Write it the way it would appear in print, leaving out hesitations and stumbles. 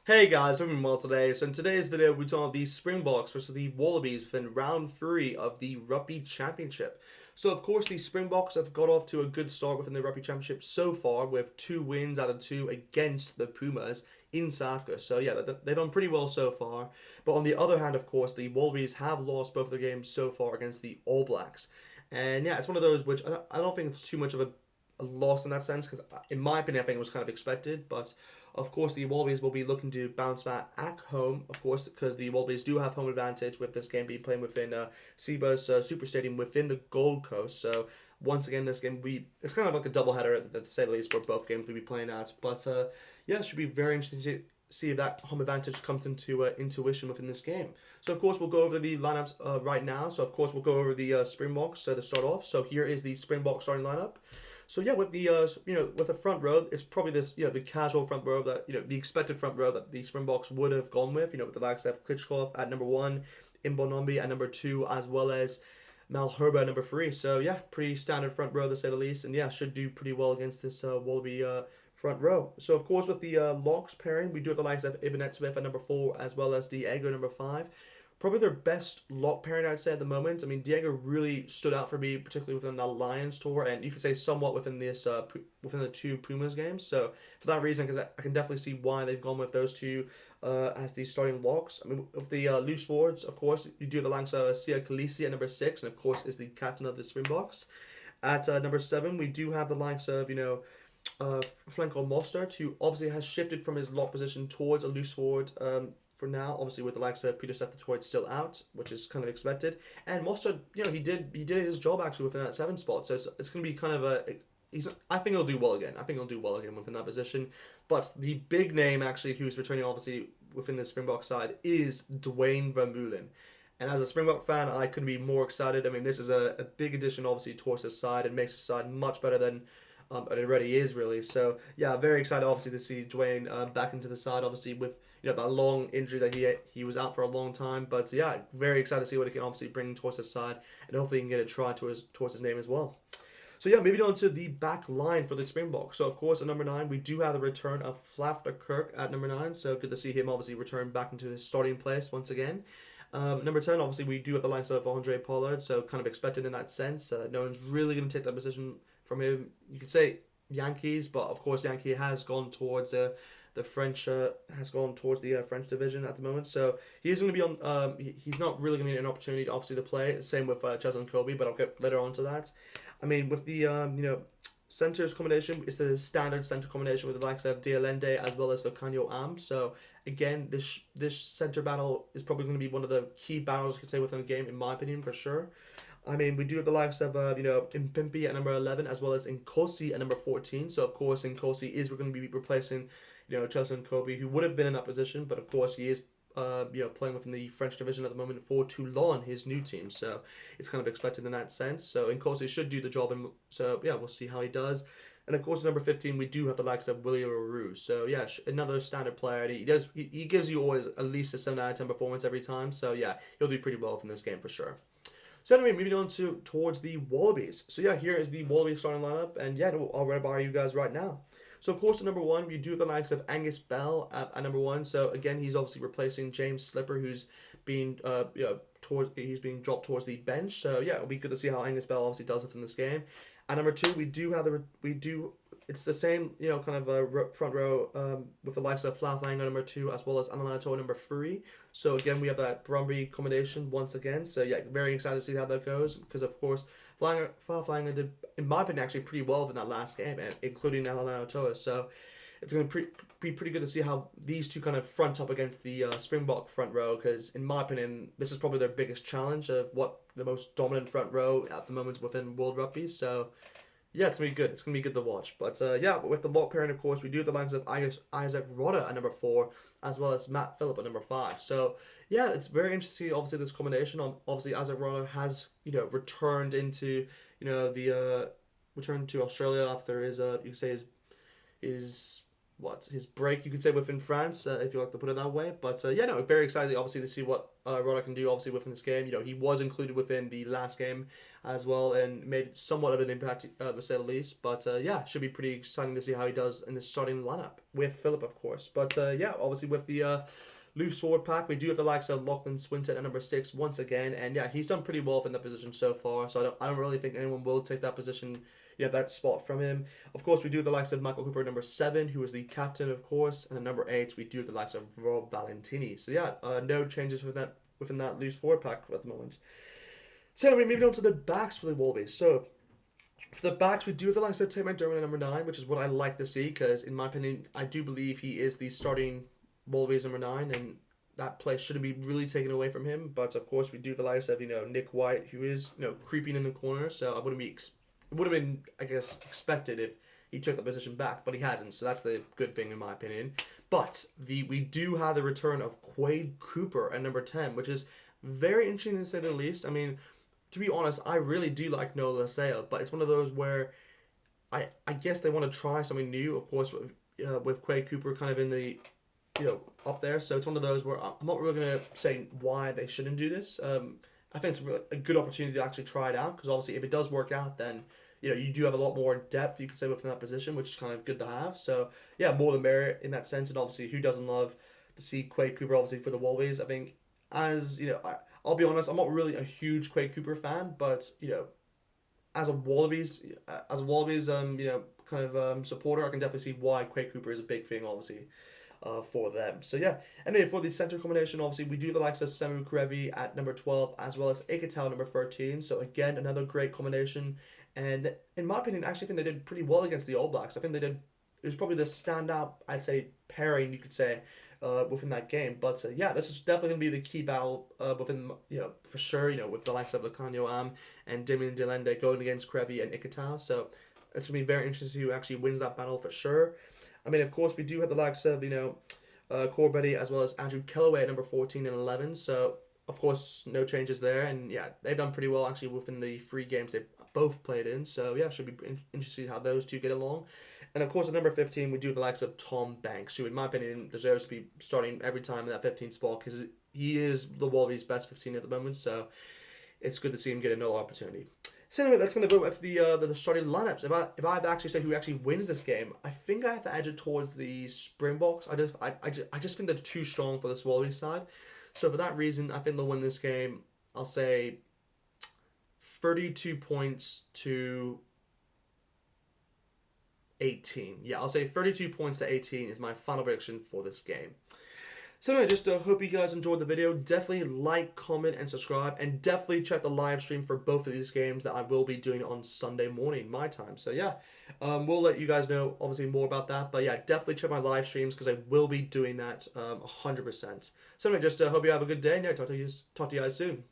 Hey guys, hope you're well today. So in today's video, we're talking about the Springboks versus the Wallabies within round 3 of the Rugby Championship. So of course, the Springboks have got off to a good start within the Rugby Championship so far, with 2 wins out of 2 against the Pumas in South Africa. So yeah, they've done pretty well so far. But on the other hand, of course, the Wallabies have lost both of their games so far against the All Blacks. And yeah, it's one of those which I don't think it's too much of a loss in that sense, because in my opinion, I think it was kind of expected. But of course, the Wallabies will be looking to bounce back at home, of course, because the Wallabies do have home advantage with this game being played within Seba's Super Stadium within the Gold Coast. So once again, this game it's kind of like a doubleheader, to say the least, for both games we'll be playing at. But yeah, it should be very interesting to see if that home advantage comes into intuition within this game. So of course we'll go over the lineups right now. So of course we'll go over the Springboks to start off. So here is the Springbok starting lineup. So yeah, with the with the front row, it's probably this the casual front row that the expected front row that the Springboks would have gone with. With the likes of Klitschko at number 1, Imbonombi at number 2, as well as Malherbe at number 3. So yeah, pretty standard front row to say the least, and yeah, should do pretty well against this Wallaby front row. So of course with the locks pairing, we do have the likes of Ibn Smith at number 4, as well as Diego number 5. Probably their best lock pairing, I'd say, at the moment. I mean, Diego really stood out for me, particularly within the Lions tour, and you could say somewhat within this within the 2 Pumas games. So for that reason, because I can definitely see why they've gone with those 2 as the starting locks. I mean, with the loose forwards, of course, you do have the likes of Sia Khaleesi at number 6, and of course is the captain of the Springboks. At number 7, we do have the likes of Franco Mostert, who obviously has shifted from his lock position towards a loose forward. For now, obviously with the likes of Peter Seth still out, which is kind of expected, and Mostert, he did his job actually within that 7 spot, so it's going to be kind of I think he'll do well again. I think he'll do well again within that position. But the big name actually who's returning obviously within the Springbok side is Dwayne Van Meulen. And as a Springbok fan, I couldn't be more excited. I mean, this is a big addition obviously towards his side and makes his side much better than it already is, really. So yeah, very excited obviously to see Dwayne back into the side, obviously with that long injury that he was out for a long time. But yeah, very excited to see what he can obviously bring towards his side, and hopefully he can get a try towards his name as well. So yeah, moving on to the back line for the Springboks. So of course at number 9, we do have the return of Flaf de Klerk at number 9. So good to see him obviously return back into his starting place once again. Number 10, obviously we do have the likes of Andre Pollard, so kind of expected in that sense. No one's really going to take that position from him. You could say Yankees, but of course Yankee has gone towards the French French division at the moment, so he's going to be on. He's not really going to get an opportunity, obviously, to play. Same with Cheslin Kobe, but I'll get later on to that. I mean, with the centers combination, it's the standard center combination with the likes of Dialende as well as Locanio Am. So again, this center battle is probably going to be one of the key battles you could say within the game, in my opinion, for sure. I mean, we do have the likes of, Impimpi at number 11, as well as Nkosi at number 14. So, of course, Nkosi is going to be replacing, Chelsea and Kobe, who would have been in that position. But, of course, he is, playing within the French division at the moment for Toulon, his new team. So, it's kind of expected in that sense. So, Nkosi should do the job. And so, yeah, we'll see how he does. And, of course, number 15, we do have the likes of William Aru. So, yeah, another standard player. And he gives you always at least a 7 out of 10 performance every time. So, yeah, he'll do pretty well in this game for sure. So anyway, moving on towards the Wallabies. So yeah, here is the Wallabies starting lineup, and yeah, I'll run it by you guys right now. So of course, at number 1, we do have the likes of Angus Bell at number 1. So again, he's obviously replacing James Slipper, who's being he's being dropped towards the bench. So yeah, it'll be good to see how Angus Bell obviously does within this game. At number 2, it's the same, kind of a front row with the likes of Flathang at number 2, as well as Ananato at number 3. So again, we have that Brumby combination once again. So yeah, very excited to see how that goes, because of course, Flathang did, in my opinion, actually pretty well in that last game, including Ananato. So it's going to be pretty good to see how these two kind of front up against the Springbok front row, because in my opinion, this is probably their biggest challenge of what the most dominant front row at the moment within World Rugby. So yeah, it's going to be good. It's going to be good to watch. But yeah, with the lock pairing, of course, we do have the likes of Isaac Rodda at number 4, as well as Matt Phillip at number 5. So yeah, it's very interesting to see, obviously, this combination. Obviously, Isaac Rodda has, returned into, returned to Australia after his, you could say his his break, you could say, within France, if you like to put it that way. But yeah, no, very excited, obviously, to see what Rodder can do, obviously, within this game. You know, he was included within the last game as well, and made somewhat of an impact, to say the least. But yeah, should be pretty exciting to see how he does in the starting lineup with Philip, of course. But yeah, obviously with the loose forward pack, we do have the likes of Lachlan Swinton at number 6 once again, and yeah, he's done pretty well in that position so far. So I don't really think anyone will take that position, that spot from him. Of course, we do have the likes of Michael Cooper at number 7, who is the captain, of course, and at number 8, we do have the likes of Rob Valentini. So yeah, no changes within that loose forward pack at the moment. So anyway, moving on to the backs for the Wallabies. So for the backs, we do have the likes of Tim McDermott at number 9, which is what I like to see, because in my opinion, I do believe he is the starting Wallabies number 9, and that place shouldn't be really taken away from him. But of course, we do have the likes of Nick White, who is creeping in the corner. So I wouldn't be it would have been, I guess, expected if he took the position back, but he hasn't. So that's the good thing in my opinion. But we do have the return of Quade Cooper at number 10, which is very interesting to say the least. I mean, to be honest, I really do like Noah Lasea, but it's one of those where I guess they want to try something new. Of course, with Quade Cooper kind of in the up there. So it's one of those where I'm not really going to say why they shouldn't do this. I think it's a good opportunity to actually try it out, because obviously if it does work out, then you do have a lot more depth, you could say, within that position, which is kind of good to have. So yeah, more the merrier in that sense. And obviously, who doesn't love to see Quade Cooper obviously for the Wallabies? I think, as I'll be honest, I'm not really a huge Quade Cooper fan, but as a Wallabies supporter, I can definitely see why Quade Cooper is a big thing, obviously, for them. So yeah, anyway, for the center combination, obviously we do the likes of Samu Karevi at number 12, as well as Ikitau number 13. So again, another great combination, and in my opinion, I actually think they did pretty well against the All Blacks. I think it was probably the standout, I'd say, pairing, you could say, within that game. But yeah, this is definitely going to be the key battle within, for sure, with the likes of Lacanio Am and Damien Delende going against Karevi and Ikitau. So it's going to be very interesting to see who actually wins that battle for sure. I mean, of course, we do have the likes of, Corbetty, as well as Andrew Kellaway at number 14 and 11. So, of course, no changes there. And, yeah, they've done pretty well, actually, within the 3 games they've both played in. So, yeah, should be interesting how those two get along. And, of course, at number 15, we do have the likes of Tom Banks, who, in my opinion, deserves to be starting every time in that 15 spot, because he is the Wallabies' best 15 at the moment. So, it's good to see him get another opportunity. So anyway, that's going to go with the starting lineups. If I have to actually say who actually wins this game, I think I have to edge it towards the Springboks. I just think they're too strong for the Wallabies side. So for that reason, I think they'll win this game. I'll say 32 points to 18. Yeah, I'll say 32 points to 18 is my final prediction for this game. So anyway, just hope you guys enjoyed the video. Definitely like, comment, and subscribe. And definitely check the live stream for both of these games that I will be doing on Sunday morning, my time. So yeah, we'll let you guys know, obviously, more about that. But yeah, definitely check my live streams, because I will be doing that 100%. So anyway, just hope you have a good day. And yeah, talk to you guys soon.